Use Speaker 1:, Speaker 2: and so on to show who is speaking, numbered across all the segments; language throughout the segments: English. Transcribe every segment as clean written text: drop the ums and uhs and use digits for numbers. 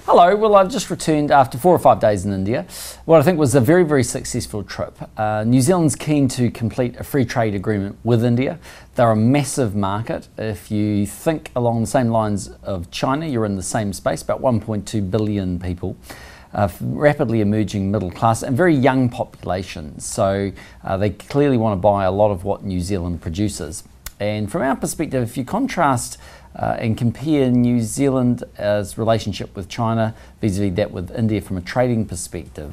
Speaker 1: Hello, well I've just returned after 4 or 5 days in India. What I think was a very, very successful trip. New Zealand's keen to complete a free trade agreement with India. They're a massive market. If you think along the same lines of China, you're in the same space, about 1.2 billion people. Rapidly emerging middle class and very young population. So they clearly want to buy a lot of what New Zealand produces. And from our perspective, if you contrast and compare New Zealand's relationship with China vis-a-vis that with India from a trading perspective,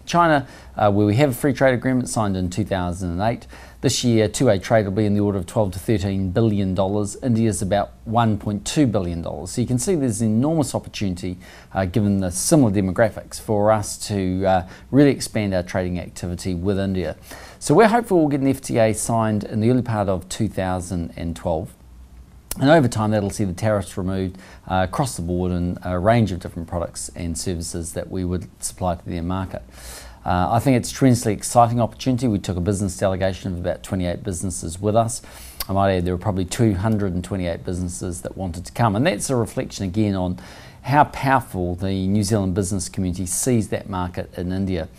Speaker 1: China, where we have a free trade agreement signed in 2008, this year two-way trade will be in the order of $12 to $13 billion. India's about $1.2 billion. So you can see there's enormous opportunity, given the similar demographics, for us to really expand our trading activity with India. So we're hopeful we'll get an FTA signed in the early part of 2012. And over time, that'll see the tariffs removed across the board and a range of different products and services that we would supply to their market. I think it's a tremendously exciting opportunity. We took a business delegation of about 28 businesses with us. I might add there were probably 228 businesses that wanted to come. And that's a reflection again on how powerful the New Zealand business community sees that market in India.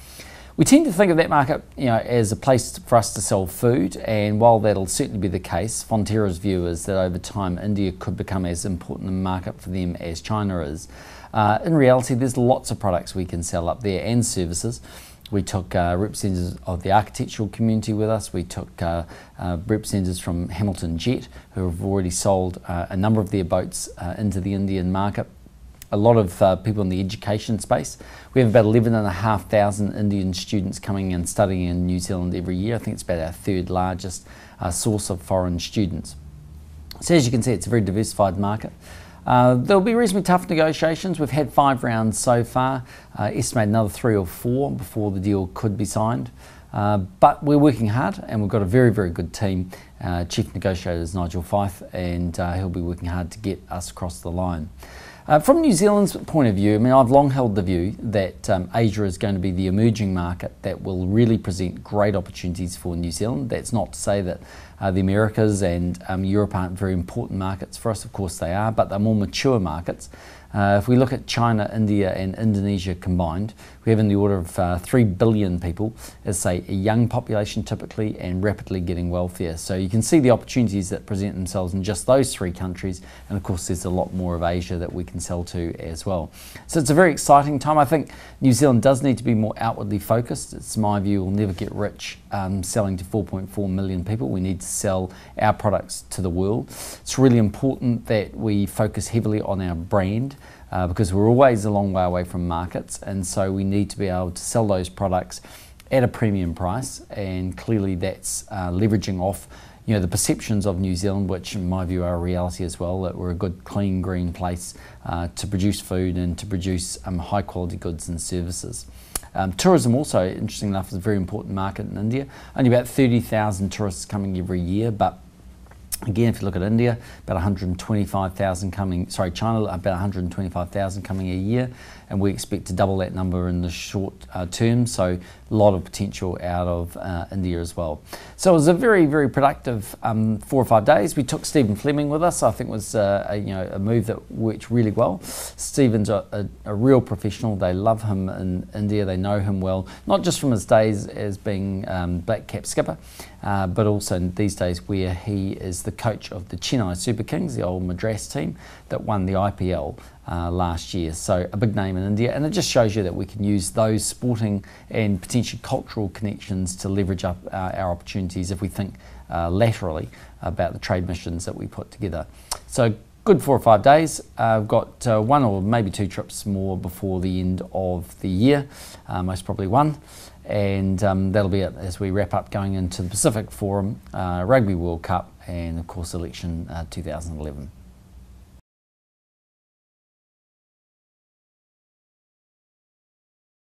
Speaker 1: We tend to think of that market, as a place for us to sell food, and while that'll certainly be the case, Fonterra's view is that over time India could become as important a market for them as China is. In reality, there's lots of products we can sell up there and services. We took representatives of the architectural community with us. We took representatives from Hamilton Jet, who have already sold a number of their boats into the Indian market. A lot of people in the education space. We have about 11,500 Indian students coming and studying in New Zealand every year. I think it's about our third largest source of foreign students. So as you can see, it's a very diversified market. There'll be reasonably tough negotiations. We've had 5 rounds so far. Estimate another 3 or 4 before the deal could be signed. But we're working hard, and we've got a very, very good team. Chief negotiator is Nigel Fife, and he'll be working hard to get us across the line. From New Zealand's point of view, I've long held the view that Asia is going to be the emerging market that will really present great opportunities for New Zealand. That's not to say that the Americas and Europe aren't very important markets for us. Of course they are, but they're more mature markets. If we look at China, India and Indonesia combined, we have in the order of 3 billion people, as say a young population typically, and rapidly getting wealthier. So you can see the opportunities that present themselves in just those 3 countries, and of course there's a lot more of Asia that we can sell to as well. So it's a very exciting time. I think New Zealand does need to be more outwardly focused. It's my view we'll never get rich selling to 4.4 million people. We need to sell our products to the world. It's really important that we focus heavily on our brand, because we're always a long way away from markets, and so we need to be able to sell those products at a premium price, and clearly that's leveraging off the perceptions of New Zealand, which in my view are a reality as well, that we're a good, clean, green place to produce food and to produce high quality goods and services. Tourism also, interesting enough, is a very important market in India. Only about 30,000 tourists coming every year, but again, if you look at India, about 125,000 coming, China, about 125,000 coming a year, and we expect to double that number in the short term, so a lot of potential out of India as well. So it was a very, very productive 4 or 5 days. We took Stephen Fleming with us. I think it was a move that worked really well. Stephen's a real professional. They love him in India. They know him well, not just from his days as being black cap skipper, but also in these days where he is the coach of the Chennai Super Kings, the old Madras team that won the IPL last year. So a big name in India, and it just shows you that we can use those sporting and potentially cultural connections to leverage up our opportunities if we think laterally about the trade missions that we put together. So good 4 or 5 days. I've got 1 or maybe 2 trips more before the end of the year, most probably 1. And that'll be it as we wrap up going into the Pacific Forum, Rugby World Cup, and of course election 2011.